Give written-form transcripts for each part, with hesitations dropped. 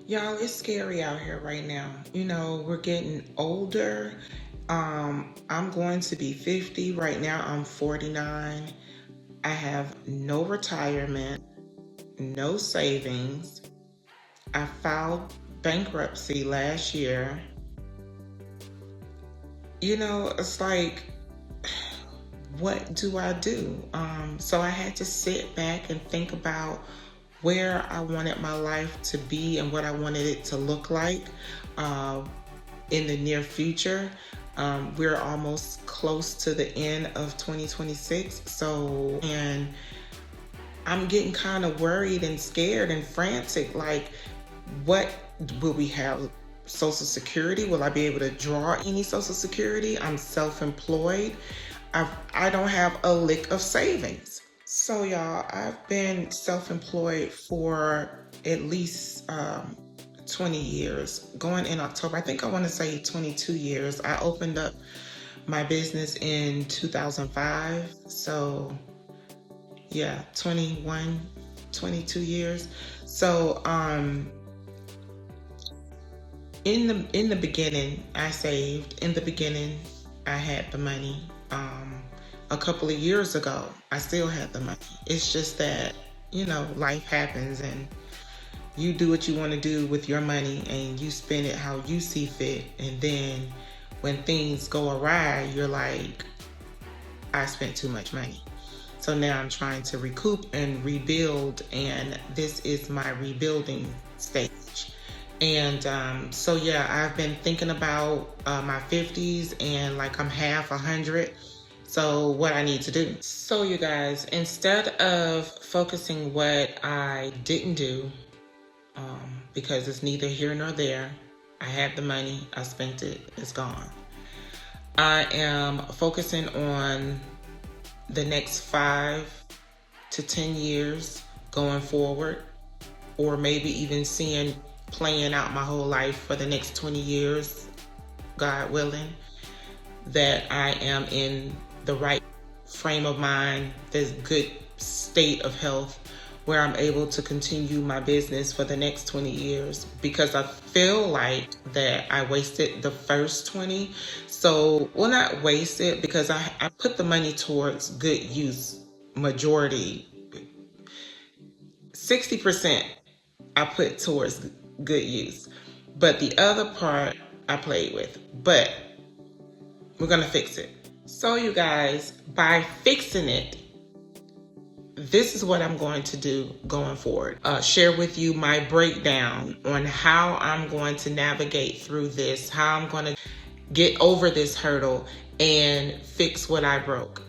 Y'all, it's scary out here right now. We're getting older. I'm going to be 50. Right now, I'm 49. I have no retirement, no savings. I filed bankruptcy last year. It's like, what do I do? So I had to sit back and think about where I wanted my life to be and what I wanted it to look like uh, in the near future. We're almost close to the end of 2026. And I'm getting kind of worried and scared and frantic. Like, what will we have? Social Security? Will I be able to draw any Social Security? I'm self-employed. I don't have a lick of savings. So y'all, I've been self-employed for at least 20 years. Going in October, I think I want to say 22 years. I opened up my business in 2005. So yeah, 21, 22 years. So in the beginning, I saved. In the beginning, I had the money. A couple of years ago, I still had the money. It's just that, life happens and you do what you want to do with your money and you spend it how you see fit. And then when things go awry, you're like, I spent too much money. So now I'm trying to recoup and rebuild, and this is my rebuilding stage. And so yeah, I've been thinking about my 50s, and like I'm half 100. So what I need to do. So you guys, instead of focusing what I didn't do, because it's neither here nor there, I had the money, I spent it, it's gone. I am focusing on the next 5 to 10 years going forward, or maybe even playing out my whole life for the next 20 years, God willing, that I am in the right frame of mind, this good state of health, where I'm able to continue my business for the next 20 years, because I feel like that I wasted the first 20. So, well, not wasted, because I put the money towards good use. Majority, 60% I put towards good use, but the other part I played with. But we're gonna fix it. So you guys, by fixing it, this is what I'm going to do going forward. Share with you my breakdown on how I'm going to navigate through this, how I'm going to get over this hurdle and fix what I broke.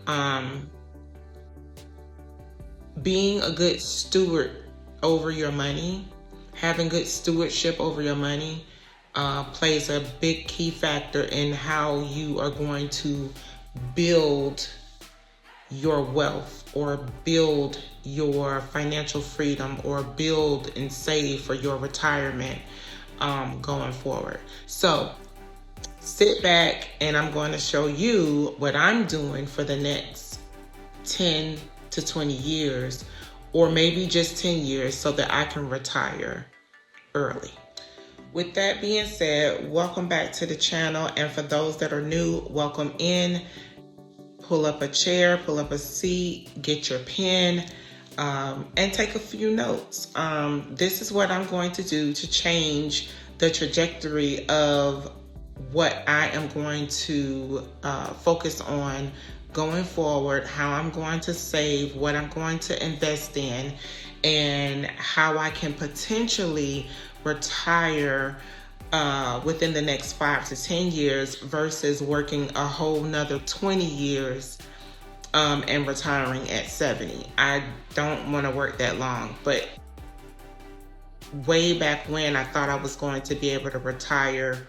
Being a good steward over your money, having good stewardship over your money, plays a big key factor in how you are going to build your wealth, or build your financial freedom, or build and save for your retirement going forward. So sit back and I'm going to show you what I'm doing for the next 10 to 20 years, or maybe just 10 years, so that I can retire early. With that being said, welcome back to the channel. And for those that are new, welcome in. Pull up a chair, pull up a seat, get your pen, and take a few notes. This is what I'm going to do to change the trajectory of what I am going to focus on going forward, how I'm going to save, what I'm going to invest in, and how I can potentially retire within the next 5 to 10 years versus working a whole nother 20 years and retiring at 70. I don't want to work that long, but way back when, I thought I was going to be able to retire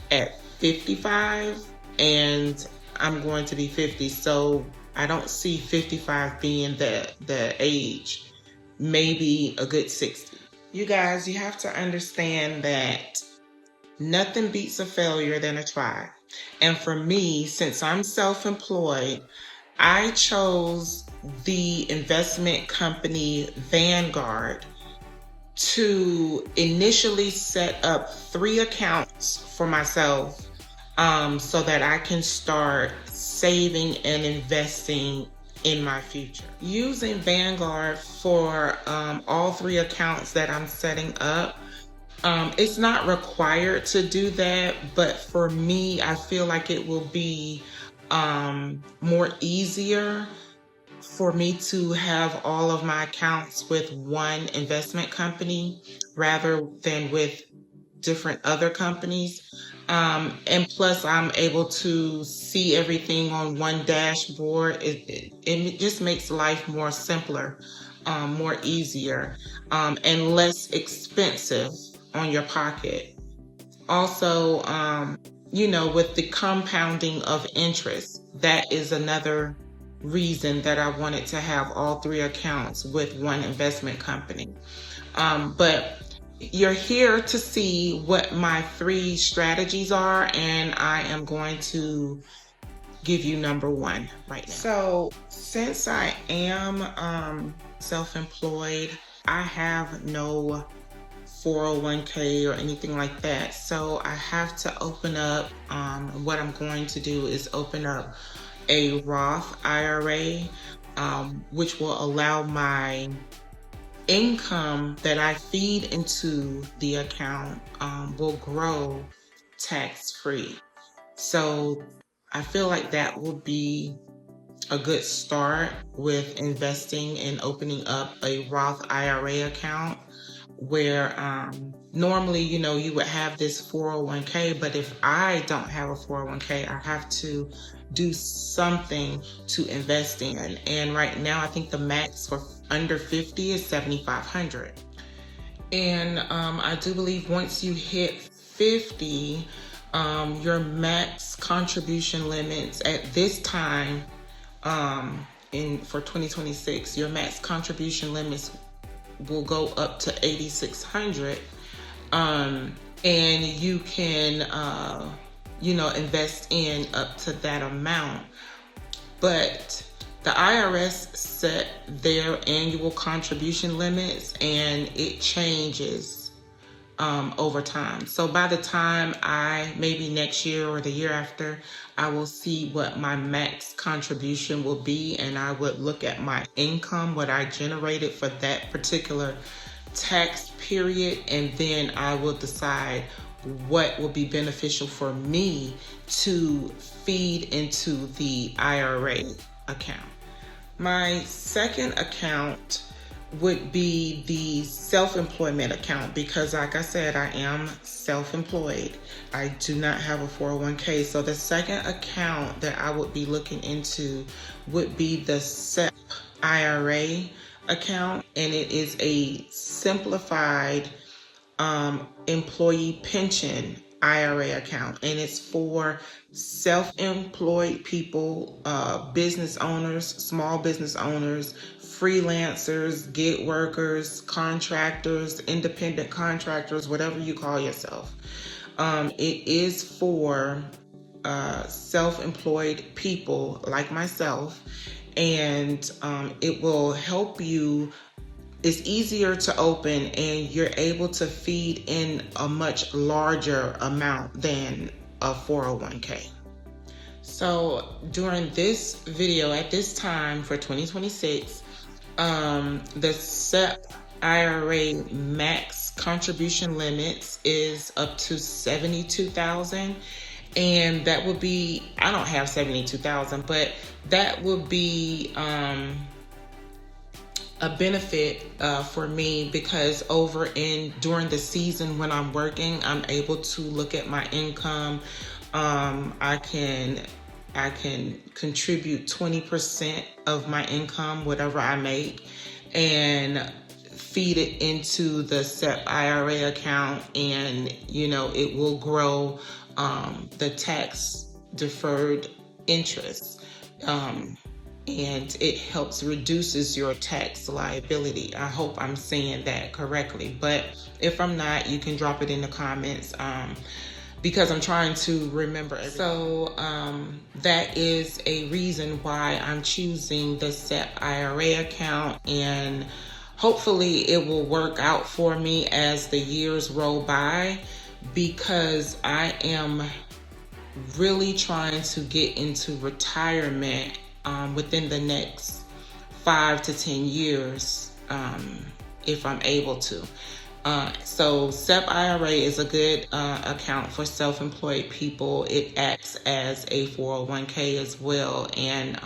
at 55, and I'm going to be 50. So I don't see 55 being the age, maybe a good 60. You guys, you have to understand that nothing beats a failure than a try. And for me, since I'm self-employed, I chose the investment company Vanguard to initially set up 3 accounts for myself, so that I can start saving and investing in my future. Using Vanguard for all 3 accounts that I'm setting up, it's not required to do that, but for me, I feel like it will be more easier for me to have all of my accounts with one investment company rather than with different other companies. And plus, I'm able to see everything on one dashboard. It just makes life more simpler, more easier, and less expensive on your pocket. Also, with the compounding of interest, that is another reason that I wanted to have all 3 accounts with one investment company. But you're here to see what my 3 strategies are, and I am going to give you number 1 right now. So since I am self-employed, I have no 401k or anything like that. So I have to open up, what I'm going to do is open up a Roth IRA, which will allow my income that I feed into the account will grow tax-free. So I feel like that will be a good start with investing and opening up a Roth IRA account, where normally, you would have this 401k, but if I don't have a 401k, I have to do something to invest in. And right now, I think the max for under 50 is $7,500. And I do believe once you hit 50, your max contribution limits at this time, for 2026, your max contribution limits will go up to $8,600, and you can invest in up to that amount. But the IRS set their annual contribution limits, and it changes over time. So by the time maybe next year or the year after, I will see what my max contribution will be, and I would look at my income, what I generated for that particular tax period, and then I will decide what will be beneficial for me to feed into the IRA account. My second account would be the self-employment account, because like I said, I am self-employed. I do not have a 401k. So the second account that I would be looking into would be the SEP IRA account, and it is a simplified employee pension IRA account, and it's for self-employed people, business owners, small business owners, freelancers, gig workers, contractors, independent contractors, whatever you call yourself. It is for self-employed people like myself, and it will help you. It's easier to open, and you're able to feed in a much larger amount than a 401k. So during this video, at this time for 2026, the SEP IRA max contribution limits is up to $72,000, and that would be, I don't have $72,000, but that would be a benefit for me, because during the season when I'm working, I'm able to look at my income. I can contribute 20% of my income, whatever I make, and feed it into the SEP IRA account, and it will grow the tax deferred interest. And it reduces your tax liability. I hope I'm saying that correctly, but if I'm not, you can drop it in the comments, because I'm trying to remember everything. So that is a reason why I'm choosing the SEP IRA account, and hopefully it will work out for me as the years roll by, because I am really trying to get into retirement within the next 5 to 10 years, if I'm able to. So SEP IRA is a good account for self-employed people. It acts as a 401k as well, and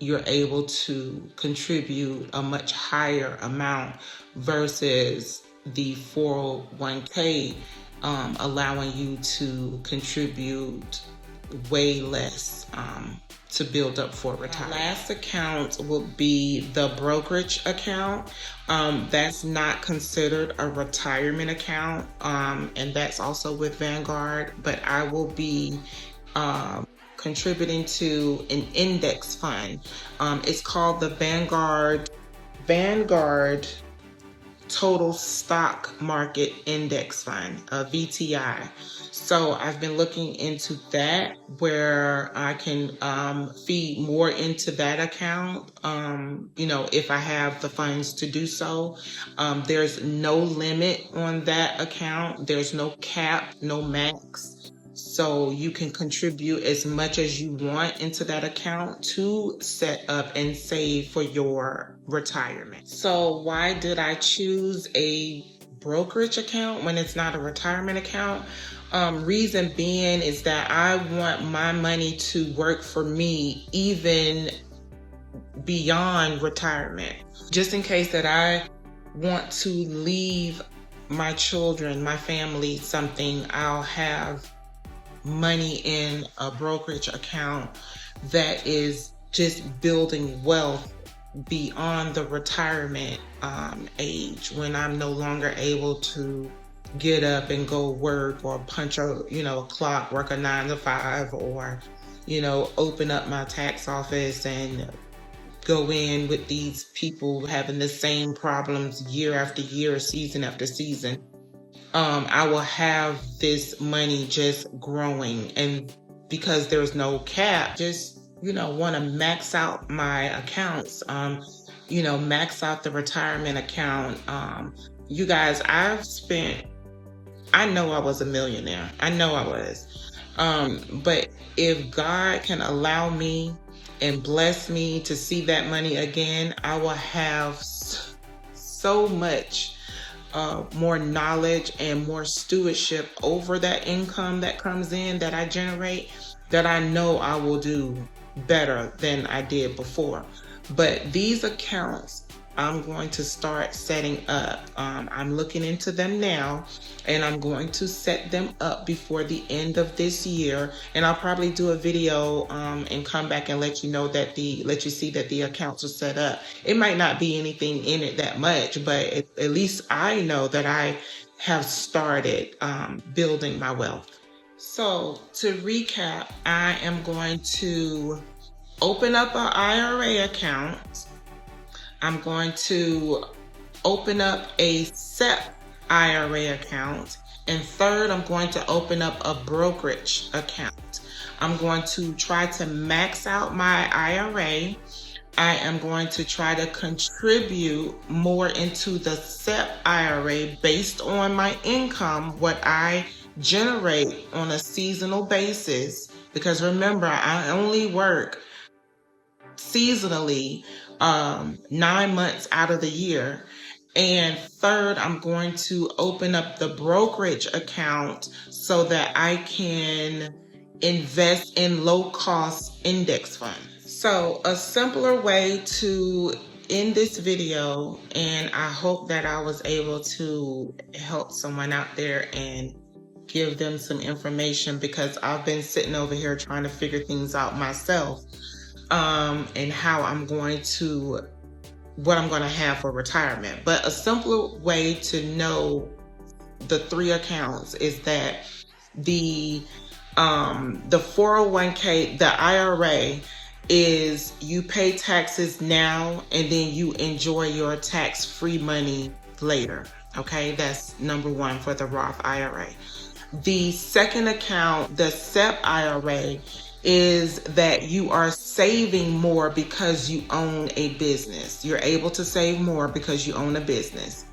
you're able to contribute a much higher amount versus the 401k, allowing you to contribute way less to build up for retirement. Last account will be the brokerage account. That's not considered a retirement account, and that's also with Vanguard, but I will be contributing to an index fund. It's called the Vanguard Total Stock Market Index Fund, VTI. So I've been looking into that, where I can feed more into that account, if I have the funds to do so. There's no limit on that account. There's no cap, no max. So you can contribute as much as you want into that account to set up and save for your retirement. So why did I choose a brokerage account when it's not a retirement account? Reason being is that I want my money to work for me even beyond retirement. Just in case that I want to leave my children, my family, something, I'll have money in a brokerage account that is just building wealth beyond the retirement age, when I'm no longer able to get up and go work or punch a clock, work a 9 to 5, or open up my tax office and go in with these people having the same problems year after year, season after season. I will have this money just growing, and because there's no cap, just want to max out my accounts, max out the retirement account. You guys, I know I was a millionaire. I know I was. But if God can allow me and bless me to see that money again, I will have so much more knowledge and more stewardship over that income that comes in, that I generate, that I know I will do better than I did before. But these accounts I'm going to start setting up. I'm looking into them now, and I'm going to set them up before the end of this year. And I'll probably do a video and come back and let you see that the accounts are set up. It might not be anything in it that much, but at least I know that I have started building my wealth. So to recap, I am going to open up an IRA account. I'm going to open up a SEP IRA account. And third, I'm going to open up a brokerage account. I'm going to try to max out my IRA. I am going to try to contribute more into the SEP IRA based on my income, what I generate on a seasonal basis. Because remember, I only work seasonally 9 months out of the year. And third, I'm going to open up the brokerage account so that I can invest in low-cost index funds. So a simpler way to end this video, and I hope that I was able to help someone out there and give them some information, because I've been sitting over here trying to figure things out myself, and what I'm going to have for retirement. But a simpler way to know the 3 accounts is that the 401k, the IRA, is you pay taxes now and then you enjoy your tax-free money later. Okay, that's number 1 for the Roth IRA. The second account, the SEP IRA, is that you are saving more because you own a business. You're able to save more because you own a business.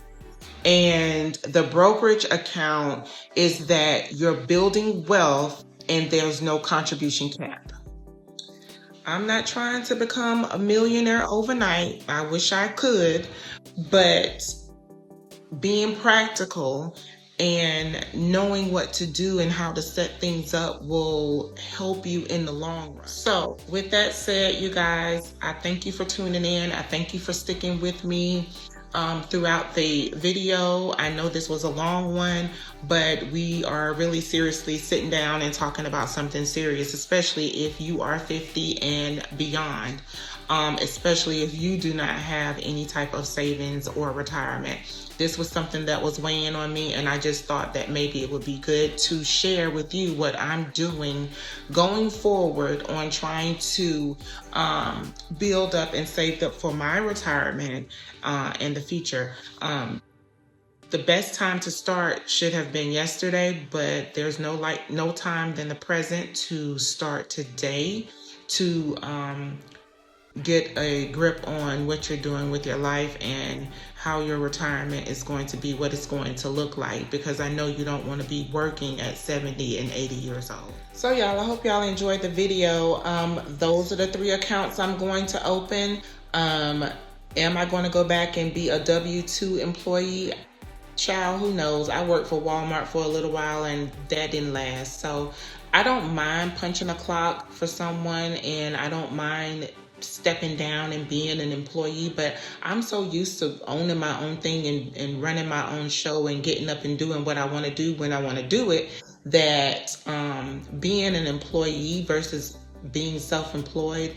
And the brokerage account is that you're building wealth and there's no contribution cap. I'm not trying to become a millionaire overnight. I wish I could, but being practical and knowing what to do and how to set things up will help you in the long run. So with that said, you guys, I thank you for tuning in. I thank you for sticking with me throughout the video. I know this was a long one, but we are really seriously sitting down and talking about something serious, especially if you are 50 and beyond, especially if you do not have any type of savings or retirement. This was something that was weighing on me, and I just thought that maybe it would be good to share with you what I'm doing going forward on trying to build up and save up for my retirement in the future. The best time to start should have been yesterday, but there's no time than the present to start today to get a grip on what you're doing with your life and how your retirement is going to be, what it's going to look like, because I know you don't want to be working at 70 and 80 years old. So y'all, I hope y'all enjoyed the video. Those are the 3 accounts I'm going to open. Am I going to go back and be a W-2 employee? Child, who knows? I worked for Walmart for a little while and that didn't last. So I don't mind punching a clock for someone, and I don't mind stepping down and being an employee, but I'm so used to owning my own thing and running my own show and getting up and doing what I want to do when I want to do it, that being an employee versus being self-employed,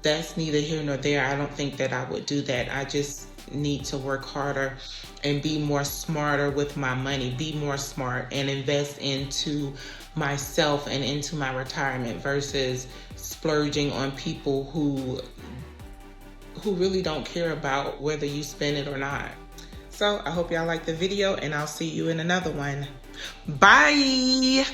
that's neither here nor there. I don't think that I would do that. I just need to work harder and be more smarter with my money, be more smart and invest into myself and into my retirement versus splurging on people who really don't care about whether you spend it or not. So I hope y'all like the video, and I'll see you in another one. Bye.